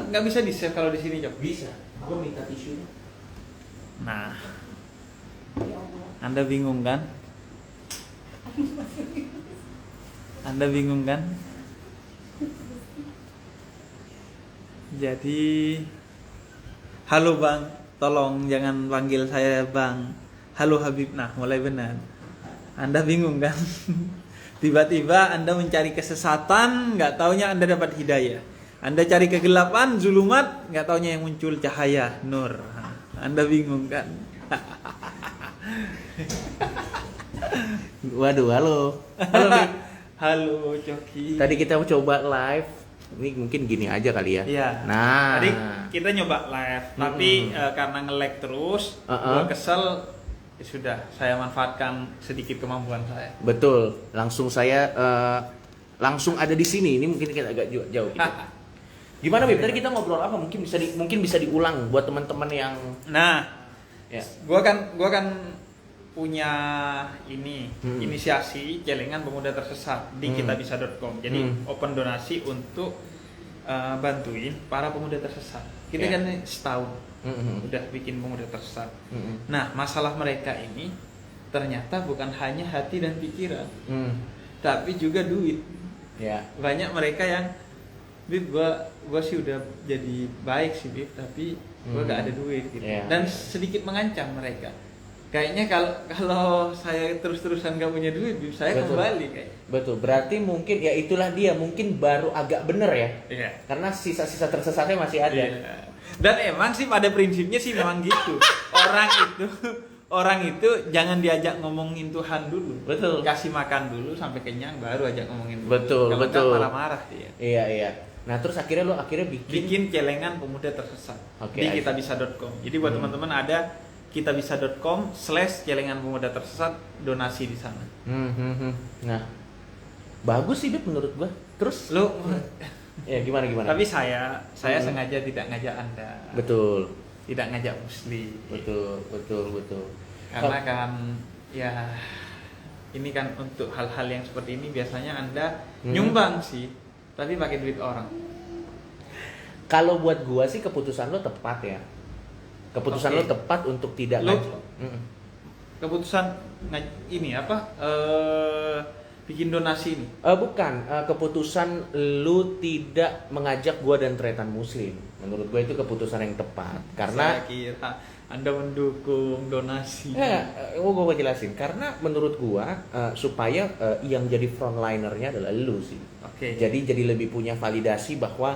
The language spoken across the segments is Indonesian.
nggak bisa di save kalau di sini, Jok? Bisa. Gue minta tisu. Nah, Ya Allah. Anda bingung kan? Anda bingung kan? Jadi, halo Bang, tolong jangan panggil saya Bang. Halo Habib, nah mulai benar. Anda bingung kan? Tiba-tiba Anda mencari kesesatan, nggak taunya Anda dapat hidayah. Anda cari kegelapan, zulumat, nggak taunya yang muncul cahaya, nur. Anda bingung kan? Waduh, halo. Halo, Bib. Halo Coki. Tadi kita mau coba live. Ini mungkin gini aja kali ya. Iya. Nah. Tadi kita nyoba live, tapi karena nge-lag terus, gua kesel. Ya sudah, saya manfaatkan sedikit kemampuan saya. Betul. Langsung saya langsung ada di sini. Ini mungkin kita agak jauh gitu. Gimana, Bib? Tadi kita ngobrol apa? Mungkin bisa diulang buat teman-teman yang Nah, ya. gua kan punya inisiasi celengan pemuda tersesat di kitabisa.com. Jadi open donasi untuk bantuin para pemuda tersesat. Kita kan setahun udah bikin pemuda tersesat. Nah, masalah mereka ini ternyata bukan hanya hati dan pikiran, tapi juga duit. Ya. Banyak mereka yang, Bib, gua sih udah jadi baik sih, Bib, tapi gua gak ada duit gitu. Yeah. Dan sedikit mengancam mereka. Kayaknya kalau saya terus-terusan gak punya duit, Bib, saya Betul. kembali kayak. Betul. Berarti mungkin ya itulah dia, mungkin baru agak bener ya. Iya. Karena sisa-sisa tersesatnya masih ada. Iya. Dan emang sih pada prinsipnya sih memang gitu. Orang itu jangan diajak ngomongin Tuhan dulu. Betul. Kasih makan dulu sampai kenyang baru ajak ngomongin Tuhan. Betul, Kalau betul. enggak marah-marah dia. Iya. Nah, terus akhirnya Bikin celengan pemuda tersesat Oke, di kitabisa.com. Jadi buat teman-teman ada kitabisa.com/celengan pemuda tersesat, donasi di sana. Nah, bagus sih, Bib, menurut gua. Terus Lu ya gimana? tapi saya sengaja tidak ngajak Anda. Betul. Tidak ngajak Muslim. Betul. Karena kan ya ini kan untuk hal-hal yang seperti ini biasanya Anda nyumbang sih, tapi pakai duit orang. Kalau buat gua sih keputusan lo tepat ya. Keputusan Oke. lo tepat untuk tidak Lo ngajak. keputusan ini apa? Bikin donasi ini. Bukan, keputusan lu tidak mengajak gua dan Tretan Muslim. Menurut gua itu keputusan yang tepat. Karena Saya kira Anda mendukung donasi. gua jelasin. Karena menurut gua supaya yang jadi frontlinernya adalah lu sih. Oke. Jadi lebih punya validasi bahwa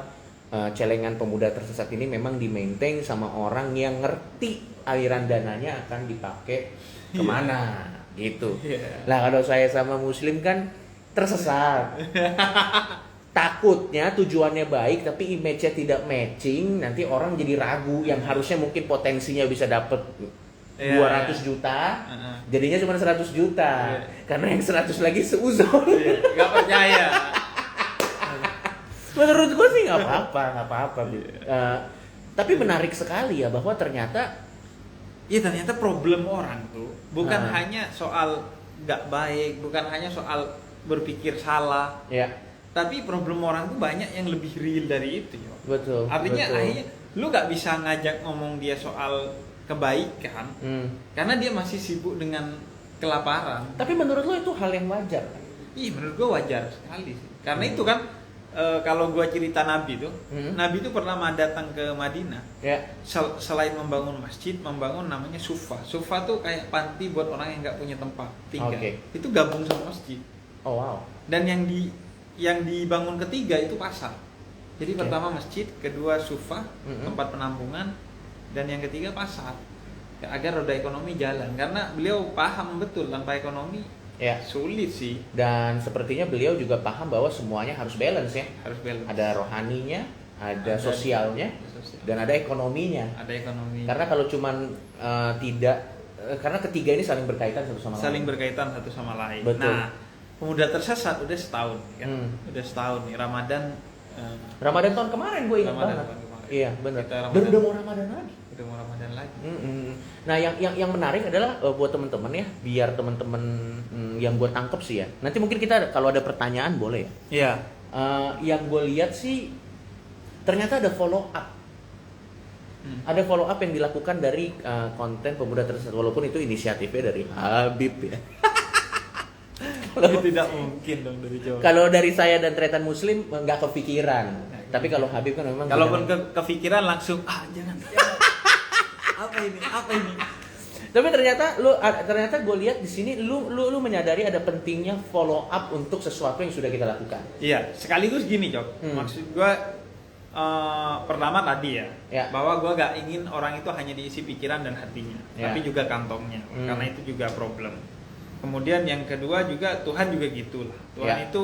celengan pemuda tersesat ini memang di-maintain sama orang yang ngerti aliran dananya akan dipakai kemana. Gitu. Iya. Nah, kalau saya sama Muslim kan tersesat. Takutnya tujuannya baik tapi image-nya tidak matching, nanti orang jadi ragu yang harusnya mungkin potensinya bisa dapat 200 juta, jadinya cuma 100 juta. Iya. Karena yang 100 lagi seuzon. Gak percaya. Menurut gue sih nggak apa-apa. Tapi menarik sekali ya bahwa ternyata Iya, ternyata problem orang tuh bukan hanya soal gak baik, bukan hanya soal berpikir salah. ya Tapi problem orang tuh banyak yang lebih real dari itu, yo. betul. Artinya betul. akhirnya lu gak bisa ngajak ngomong dia soal kebaikan karena dia masih sibuk dengan kelaparan. Tapi menurut lo itu hal yang wajar kan? Ih, menurut gua wajar sekali sih. Karena itu kan kalau gua cerita Nabi tuh, Nabi tuh pernah datang ke Madinah. Ya. Selain membangun masjid, membangun namanya sufa. Sufa tuh kayak panti buat orang yang nggak punya tempat tinggal. Oke. Itu gabung sama masjid. Oh wow. Dan yang dibangun ketiga itu pasar. Jadi Oke. pertama masjid, kedua sufa, tempat penampungan, dan yang ketiga pasar. Agar roda ekonomi jalan. Karena beliau paham betul tanpa ekonomi Ya. sulit sih. Dan sepertinya beliau juga paham bahwa semuanya harus balance ya. Harus balance. Ada rohaninya, ada sosialnya, dan ada ekonominya. Ada ekonomi. Karena kalau cuman karena ketiga ini saling berkaitan satu sama lain. Saling berkaitan satu sama lain. Betul. Nah, pemuda tersesat udah setahun kan. Udah setahun nih Ramadan. Ramadan tahun kemarin gue ingat Ramadan banget. tahun kemarin. Iya benar. Kita Dan Ramadan. udah mau Ramadan lagi. Udah mau Ramadan lagi. Nah yang menarik adalah buat teman-teman ya, biar teman-teman yang gue tangkep sih ya. Nanti mungkin kita kalau ada pertanyaan boleh ya. Iya. Yang gue lihat sih ternyata ada follow up. Ada follow up yang dilakukan dari konten pemuda tersesat, walaupun itu inisiatifnya dari Habib ya. Tidak mungkin dong dari Jawa. Kalau dari saya dan Tretan Muslim nggak kepikiran. Tapi kalau Habib kan memang Kalaupun kepikiran langsung jangan. Apa ini? Tapi ternyata gue lihat di sini lu menyadari ada pentingnya follow up untuk sesuatu yang sudah kita lakukan. Iya, sekaligus gini, Cok. Maksud gua pertama tadi Ya. bahwa gua gak ingin orang itu hanya diisi pikiran dan hatinya, Ya. tapi juga kantongnya. Karena itu juga problem. Kemudian yang kedua juga Tuhan juga gitulah. Tuhan Ya. itu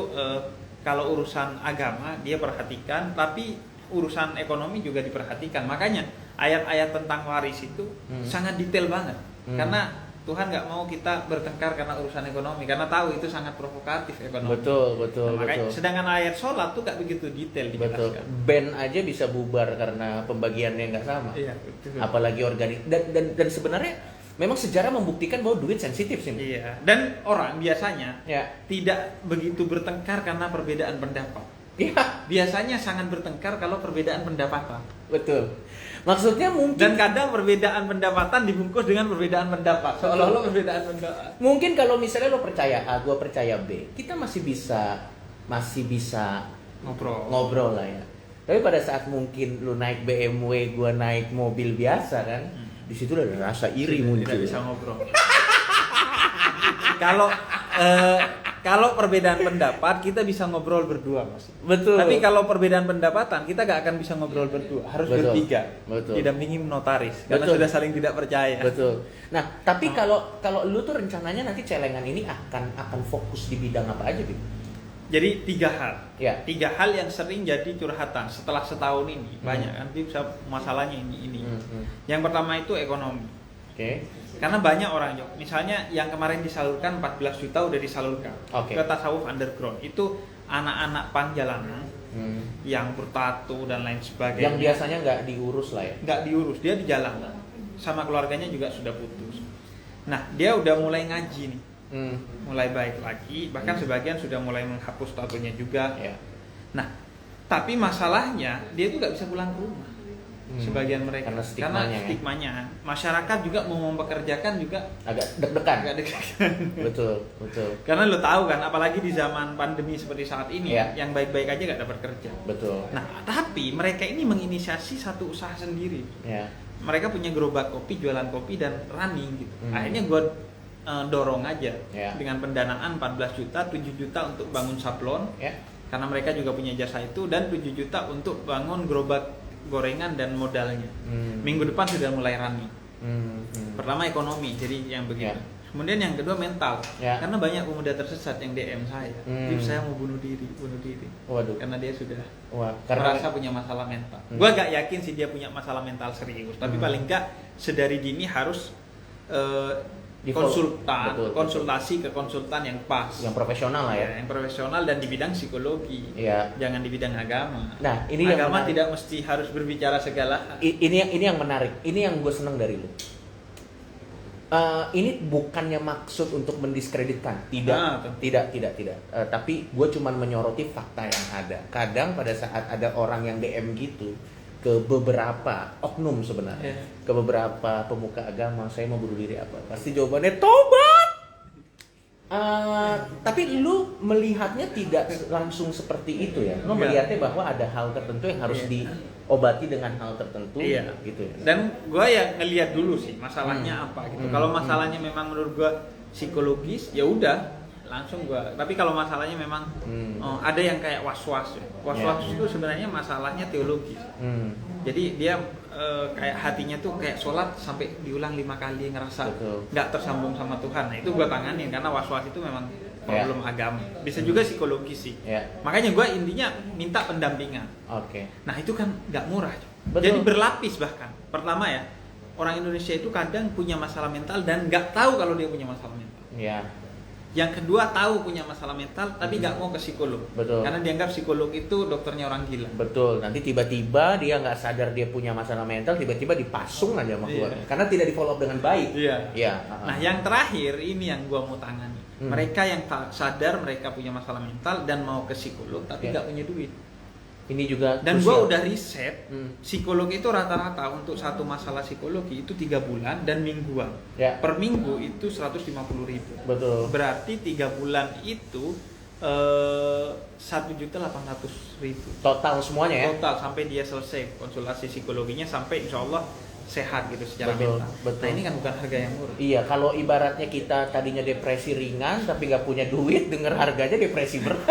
kalau urusan agama dia perhatikan, tapi urusan ekonomi juga diperhatikan. Makanya ayat-ayat tentang waris itu sangat detail banget. Karena Tuhan nggak mau kita bertengkar karena urusan ekonomi, karena tahu itu sangat provokatif ekonomi. Betul. Makanya, sedangkan ayat sholat tuh nggak begitu detail Betul. dijelaskan. Band aja bisa bubar karena pembagiannya nggak sama. Iya, betul. Apalagi organik dan sebenarnya memang sejarah membuktikan bahwa duit sensitif sih. Iya. Dan orang biasanya Ya. tidak begitu bertengkar karena perbedaan pendapat. Iya, Biasanya sangat bertengkar kalau perbedaan pendapatan. betul. Maksudnya mungkin Dan kadang perbedaan pendapatan dibungkus dengan perbedaan pendapat. Seolah-olah perbedaan pendapat. mungkin kalau misalnya lo percaya A, gue percaya B, kita masih bisa ngobrol lah ya. Tapi pada saat mungkin lu naik BMW, gue naik mobil biasa kan, di situ udah ada rasa iri Tidak muncul. bisa ngobrol. Kalau perbedaan pendapat kita bisa ngobrol berdua, Mas. Betul. Tapi kalau perbedaan pendapatan kita gak akan bisa ngobrol berdua, harus Betul. bertiga. Betul. Didampingi notaris karena Betul. sudah saling tidak percaya. Betul. Nah, tapi kalau lu tuh rencananya nanti celengan ini akan fokus di bidang apa aja, Bib? Jadi 3 hal. Ya. 3 hal yang sering jadi curhatan setelah setahun ini. Banyak kan masalahnya ini. Yang pertama itu ekonomi. Oke. Karena banyak orang, Jok. Misalnya yang kemarin disalurkan 14 juta udah disalurkan Oke. ke tasawuf underground. Itu anak-anak panjalanan yang bertato dan lain sebagainya. Yang biasanya nggak diurus lah ya. Nggak diurus, dia di jalan. Sama keluarganya juga sudah putus. Nah, dia udah mulai ngaji nih. Mulai baik lagi, bahkan sebagian sudah mulai menghapus tatonya juga. Ya. Nah, tapi masalahnya dia tuh nggak bisa pulang ke rumah. Sebagian mereka Karena stigmanya, masyarakat juga mau mempekerjakan juga agak deg-degan. agak deg-degan. Betul. Karena lo tahu kan, apalagi di zaman pandemi seperti saat ini, Ya. yang baik-baik aja nggak dapat kerja. Betul. Nah, tapi mereka ini menginisiasi satu usaha sendiri. Ya. Mereka punya gerobak kopi, jualan kopi dan running gitu. Akhirnya gue dorong aja Ya. dengan pendanaan 14 juta, 7 juta untuk bangun sablon. Ya. Karena mereka juga punya jasa itu, dan 7 juta untuk bangun gerobak gorengan dan modalnya. Minggu depan sudah mulai running. Pertama ekonomi, jadi yang begitu. Ya. Kemudian yang kedua mental. Ya. Karena banyak pemuda tersesat yang DM saya. Bib, saya mau bunuh diri. Waduh. Karena dia sudah Karena merasa punya masalah mental. Gua gak yakin sih dia punya masalah mental serius, tapi paling enggak sedari dini harus konsultasi ke konsultan yang pas, yang profesional lah ya. yang profesional dan di bidang psikologi. Iya. Jangan di bidang agama. Nah, ini yang agama menarik. tidak mesti harus berbicara segala hal. Ini yang menarik. Ini yang gue seneng dari lu. Ini bukannya maksud untuk mendiskreditkan, tidak. Tapi gue cuman menyoroti fakta yang ada. Kadang pada saat ada orang yang DM gitu ke beberapa oknum sebenarnya, ke beberapa pemuka agama, saya mau bunuh diri apa? Pasti jawabannya tobat. Tapi lu melihatnya tidak langsung seperti itu ya. Lu melihatnya bahwa ada hal tertentu yang harus diobati dengan hal tertentu, gitu ya. Dan gue ya ngelihat dulu sih masalahnya apa gitu. Kalau masalahnya memang menurut gue psikologis, ya udah langsung gue. Tapi kalau masalahnya memang ada yang kayak was-was. Was-was itu sebenarnya masalahnya teologis. Jadi dia kayak hatinya tuh kayak sholat sampai diulang 5 kali, ngerasa nggak tersambung sama Tuhan. Nah itu gue tanganin karena was-was itu memang problem agama. Bisa juga psikologis sih. Makanya gue intinya minta pendampingan. Nah itu kan nggak murah. Jadi berlapis bahkan. Pertama ya, orang Indonesia itu kadang punya masalah mental dan nggak tahu kalau dia punya masalah mental. Yang kedua tahu punya masalah mental tapi nggak mau ke psikolog. Karena dianggap psikolog itu dokternya orang gila. Nanti tiba-tiba dia nggak sadar dia punya masalah mental, tiba-tiba dipasung aja sama keluarga. Karena tidak di follow up dengan baik. Nah yang terakhir ini yang gua mau tangani. Mereka yang sadar mereka punya masalah mental dan mau ke psikolog tapi nggak punya duit. Ini juga Dan krusial. gua udah riset, psikologi itu rata-rata untuk satu masalah psikologi itu 3 bulan dan mingguan. Ya. Per minggu itu 150.000. Betul. Berarti 3 bulan itu 1.800.000 Total semuanya ya. total sampai dia selesai konsultasi psikologinya, sampai insya Allah sehat gitu secara Betul, mental. betul. Nah ini kan bukan harga yang murah. Iya, kalau ibaratnya kita tadinya depresi ringan tapi nggak punya duit, denger harganya depresi berat.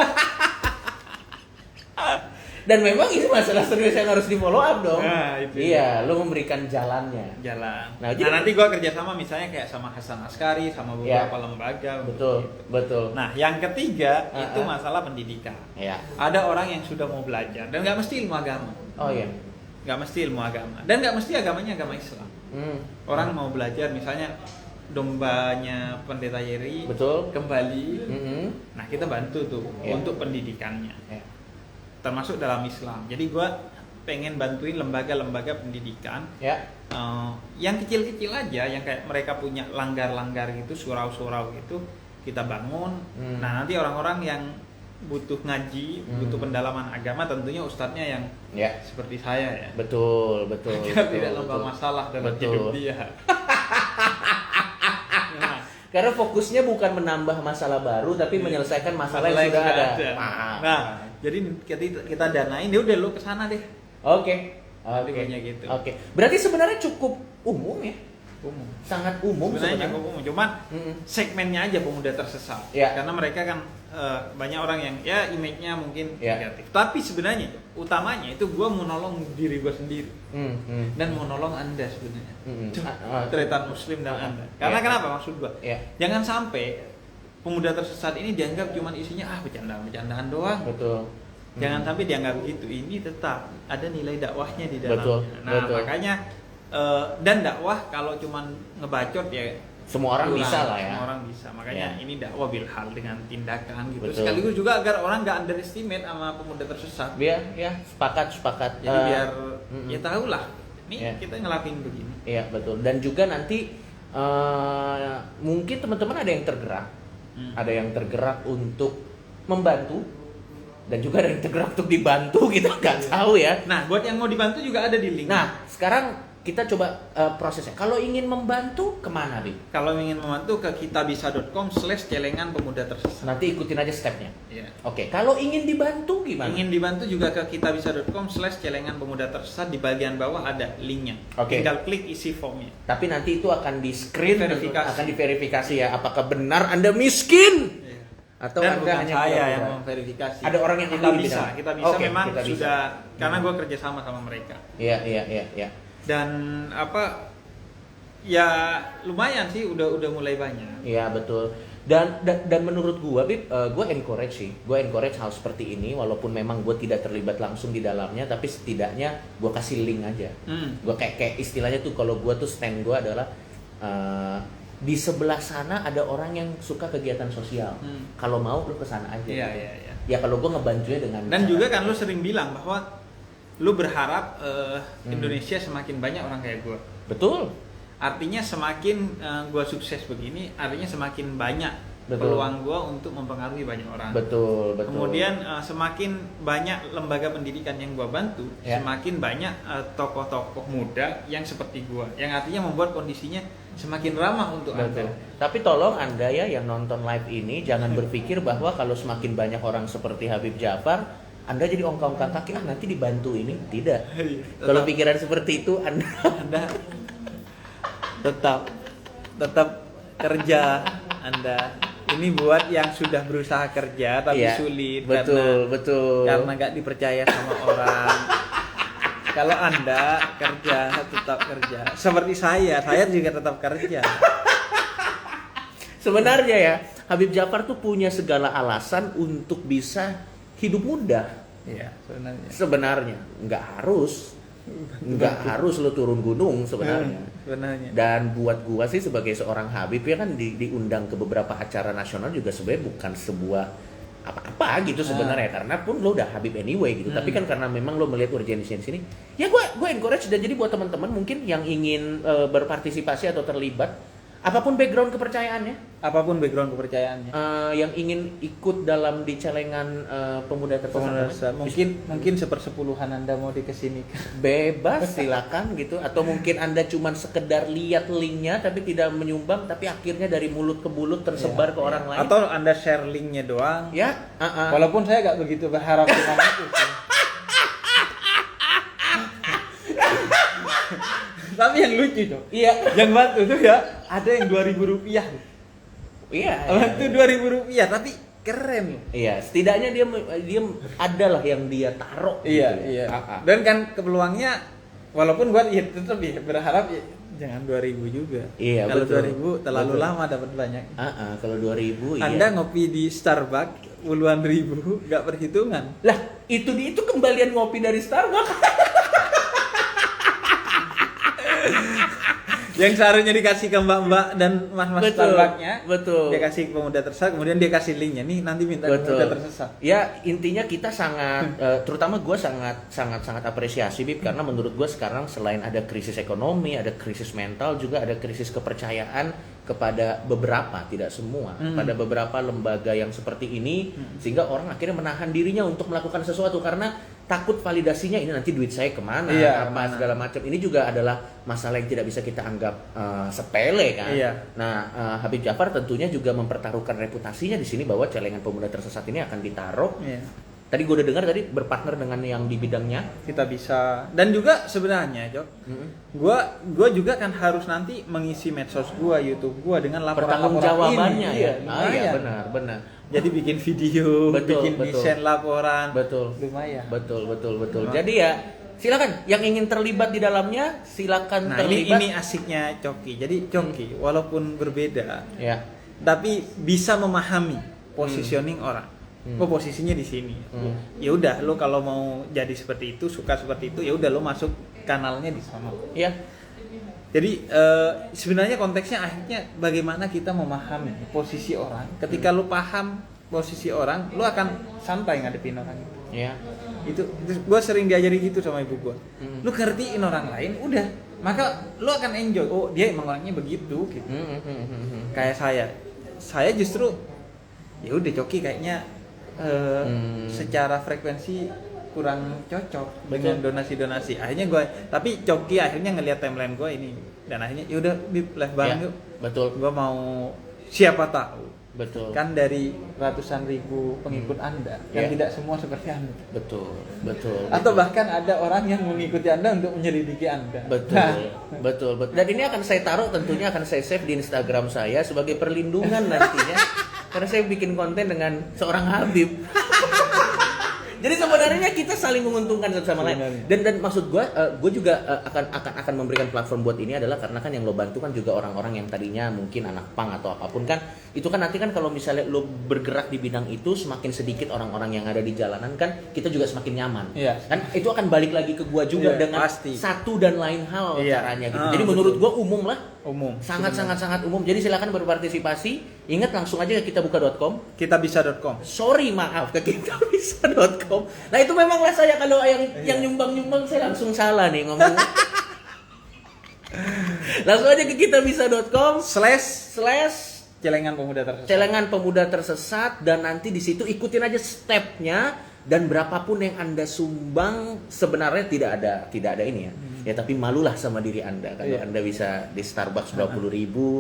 Dan memang ini masalah serius yang harus di follow up dong. Nah, itu Iya, lo memberikan jalannya. Jalan. Nah, Nah, jadi- nanti gua kerjasama misalnya kayak sama Hasan Askari, sama Ya. beberapa lembaga. Betul, gitu. betul. Nah, yang ketiga itu Uh-uh. masalah pendidikan. Ya. Ada orang yang sudah mau belajar dan nggak mesti ilmu agama, Oh iya. nggak mesti ilmu agama, dan nggak mesti agamanya agama Islam. Orang mau belajar misalnya dombanya Pendeta Yeri Betul. kembali. Mm-mm. Nah, kita bantu tuh Ya. untuk pendidikannya, Ya. termasuk dalam Islam. Jadi gua pengen bantuin lembaga-lembaga pendidikan Ya. yang kecil-kecil aja, yang kayak mereka punya langgar-langgar gitu, surau-surau gitu, kita bangun. Nah, nanti orang-orang yang butuh ngaji, butuh pendalaman agama, tentunya ustadznya yang Ya. seperti saya ya. Betul, betul. Agar betul, tidak nambah betul. masalah dalam Betul. hidup dia. Nah, Karena fokusnya bukan menambah masalah baru, tapi menyelesaikan masalah yang sudah ada. Paham. Nah, jadi kita danain, ya udah lo kesana deh. Oke. Nanti Oke. banyak gitu. Oke. Berarti sebenarnya cukup umum ya? Umum. Sangat umum Sebenarnya cukup umum, cuman Mm-mm. segmennya aja pemuda tersesat. Ya. Karena mereka kan banyak orang yang ya image-nya mungkin Ya. negatif. Tapi sebenarnya utamanya itu gue mau nolong diri gue sendiri dan mau nolong Anda sebenarnya. Tretan muslim dan Anda. Karena Ya. kenapa maksud gue? Ya. Jangan sampai pemuda tersesat ini dianggap cuman isinya bercandaan-bercandaan doang. Betul. Jangan sampai dianggap begitu. Ini tetap ada nilai dakwahnya di dalamnya. Betul, Nah, betul. makanya dan dakwah kalau cuman ngebacot ya Semua orang kurang. bisa lah ya. Semua orang bisa. Makanya Ya. ini dakwah bilhal dengan tindakan gitu. Betul. Sekaligus juga agar orang nggak underestimate sama pemuda tersesat. Ya, sepakat. Jadi biar mm-mm. ya tahu lah. Nih Ya. kita ngelakuin begini. Iya, betul. Dan juga nanti mungkin teman-teman ada yang tergerak. Ada yang tergerak untuk membantu dan juga ada yang tergerak untuk dibantu, kita nggak tahu ya. Nah, buat yang mau dibantu juga ada di link. Nah, sekarang kita coba prosesnya. Kalau ingin membantu kemana, Bi? kalau ingin membantu ke kitabisa.com/celengan pemuda tersesat. Nanti ikutin aja stepnya. Ya. Oke, kalau ingin dibantu gimana? Ingin dibantu juga ke kitabisa.com/celengan pemuda tersesat, di bagian bawah ada linknya. Oke. Tinggal klik isi formnya. Tapi nanti itu akan di-screen, Diverifikasi. akan diverifikasi ya. Apakah benar Anda miskin? Atau Dan Anda bukan hanya saya pura-pura? yang memverifikasi. Ada orang yang kita ahli bisa, bidang. kita bisa Oke, memang kita bisa. sudah karena gue kerja sama mereka. Iya. Dan ya lumayan sih, udah mulai banyak. Iya, betul. Dan menurut gua, Bib, gua encourage sih. Gua encourage hal seperti ini walaupun memang gua tidak terlibat langsung di dalamnya, tapi setidaknya gua kasih link aja. Gua kayak istilahnya tuh, kalau gua tuh stand gua adalah di sebelah sana ada orang yang suka kegiatan sosial. Kalau mau lu kesana aja. Iya. Ya kalau gua ngebantunya dengan Dan cara- juga kan lu sering bilang bahwa lu berharap Indonesia semakin banyak orang kayak gue. Betul. Artinya semakin gue sukses begini, artinya semakin banyak Betul. peluang gue untuk mempengaruhi banyak orang. Betul. Kemudian semakin banyak lembaga pendidikan yang gue bantu, Ya. semakin banyak tokoh-tokoh muda yang seperti gue, yang artinya membuat kondisinya semakin ramah untuk Betul. Anda. Tapi tolong Anda ya yang nonton live ini jangan berpikir bahwa kalau semakin banyak orang seperti Habib Jafar, Anda jadi ongkang-ongkang kaki, nanti dibantu ini. Tidak. Kalau pikiran seperti itu Anda tetap kerja Anda. Ini buat yang sudah berusaha kerja tapi Iya, sulit betul. karena nggak dipercaya sama orang. Kalau Anda kerja, tetap kerja. Seperti saya juga tetap kerja. Sebenarnya ya, Habib Jafar tuh punya segala alasan untuk bisa hidup mudah. Iya, sebenarnya. Sebenarnya nggak harus lo turun gunung sebenarnya. Sebenarnya. Dan buat gua sih sebagai seorang Habib ya kan diundang ke beberapa acara nasional juga sebenarnya bukan sebuah apa-apa gitu sebenarnya, karena pun lo udah Habib anyway gitu. Tapi kan karena memang lo melihat urgensinya di sini, ya gua encourage. Dan jadi buat teman-teman mungkin yang ingin berpartisipasi atau terlibat, Apapun background kepercayaannya, apapun background kepercayaannya. yang ingin ikut dalam di celengan pemuda tersesat, Mungkin sepersepuluhan Anda mau dikesinikan. bebas silakan gitu, atau mungkin Anda cuma sekedar lihat linknya tapi tidak menyumbang, tapi akhirnya dari mulut ke mulut tersebar ke orang lain. Atau Anda share linknya doang. Ya, Walaupun saya nggak begitu berharap dengan itu sih. Tapi yang lucu Cok, yang bantu tuh ya ada yang 2.000 rupiah. Iya. Bantu 2.000 rupiah, tapi keren loh. Iya, setidaknya dia adalah yang dia taruh. Iya, gitu. iya. Dan kan peluangnya, walaupun gua ya tetap ya berharap ya jangan 2.000 juga. Iya, kalau betul. 2.000 terlalu Betul. lama dapat banyak. Kalau 2.000 iya. Anda ngopi di Starbucks puluhan ribu, nggak perhitungan. Lah, itu kembalian ngopi dari Starbucks. Yang seharusnya dikasih ke mbak-mbak dan mas-mas Betul, Starbucksnya, betul. dia kasih ke pemuda tersesat, kemudian dia kasih linknya, nih nanti minta ke pemuda tersesat. Ya, intinya kita sangat, terutama gue sangat apresiasi Bib, karena menurut gue sekarang selain ada krisis ekonomi, ada krisis mental, juga ada krisis kepercayaan kepada beberapa, tidak semua, pada beberapa lembaga yang seperti ini, sehingga orang akhirnya menahan dirinya untuk melakukan sesuatu karena takut validasinya ini nanti duit saya kemana, segala macam. Ini juga adalah masalah yang tidak bisa kita anggap sepele kan. Iya. Nah, Habib Jafar tentunya juga mempertaruhkan reputasinya di sini bahwa celengan pemuda tersesat ini akan ditaruh. Iya. Tadi gue udah dengar tadi berpartner dengan yang di bidangnya. Kita bisa, dan juga sebenarnya Jok, gua juga kan harus nanti mengisi medsos gua, YouTube gua dengan laporan-laporan Pertanggungjawabannya ini. ya. Lumayan. Benar. Jadi bikin video, bikin betul. desain laporan. Betul. Lumayan. Betul. Jadi ya silakan yang ingin terlibat di dalamnya silakan Nah, terlibat. ini asiknya Coki. Jadi Coki walaupun berbeda, Ya. tapi bisa memahami positioning orang. Oh, posisinya di sini. Ya udah, lo kalau mau jadi seperti itu, suka seperti itu, ya udah lo masuk kanalnya di sana. Ya. Jadi sebenarnya konteksnya akhirnya bagaimana kita memahami posisi orang. Ketika lo paham posisi orang, lo akan santai ngadepin orang itu. Ya. Itu gue sering diajari gitu sama ibu gue. Lo ngertiin orang lain, udah, maka lo akan enjoy. Oh, dia emang orangnya begitu gitu. Kayak saya justru ya udah Coki kayaknya secara frekuensi kurang cocok dengan donasi-donasi. Akhirnya gue, tapi Coki akhirnya ngelihat timeline gue ini, dan akhirnya ya udah live bareng yuk. Betul. Gue mau, siapa tahu. Betul. Kan dari ratusan ribu pengikut Anda yang tidak semua seperti Anda. Betul. Atau bahkan ada orang yang mengikuti Anda untuk menyelidiki Anda. Betul. Dan ini akan saya taruh, tentunya akan saya save di Instagram saya sebagai perlindungan nantinya. Karena saya bikin konten dengan seorang Habib. Jadi sebenarnya kita saling menguntungkan satu sama lain. Dan maksud gue juga akan memberikan platform buat ini adalah karena kan yang lo bantu kan juga orang-orang yang tadinya mungkin anak pang atau apapun kan. Itu kan nanti kan kalau misalnya lo bergerak di bidang itu, semakin sedikit orang-orang yang ada di jalanan kan, kita juga semakin nyaman. Iya. Kan itu akan balik lagi ke gue juga dengan pasti. Satu dan lain hal caranya gitu. Jadi betul. menurut gue umum lah. Sangat umum. Jadi silakan berpartisipasi. Ingat langsung aja ke kitabuka.com. Kitabisa.com. Sorry maaf ke kitabisa.com. Nah itu memanglah saya kalau yang nyumbang saya langsung salah nih ngomong. Langsung aja ke kitabisa.com / celengan pemuda tersesat, dan nanti di situ ikutin aja stepnya, dan berapapun yang Anda sumbang sebenarnya tidak ada ini ya. Ya tapi malulah sama diri Anda kalau Anda bisa di Starbucks 20.000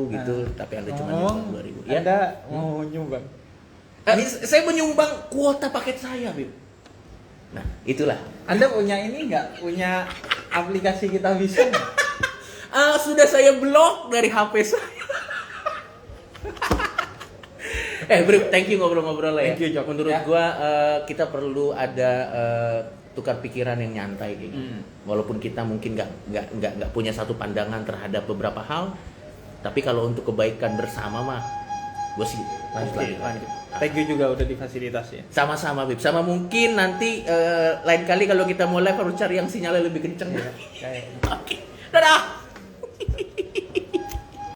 gitu, tapi Anda cuma nyumbang 2.000. Ya. Anda mau nyumbang? Saya menyumbang kuota paket saya, Bib. Nah, itulah. Anda punya ini nggak? Punya aplikasi Kitabisa nggak? Sudah saya blok dari HP saya. Bro, thank you ngobrol-ngobrol ya. Thank you, Jok. Menurut gua kita perlu ada tukar pikiran yang nyantai kayak gitu. Walaupun kita mungkin nggak punya satu pandangan terhadap beberapa hal, tapi kalau untuk kebaikan bersama mah, gua sih lanjut. Thank you juga udah difasilitasi. Sama-sama, Bib. Sama mungkin nanti lain kali kalau kita mau live harus cari yang sinyalnya lebih kenceng. Iya, kayak. Oke. Dadah.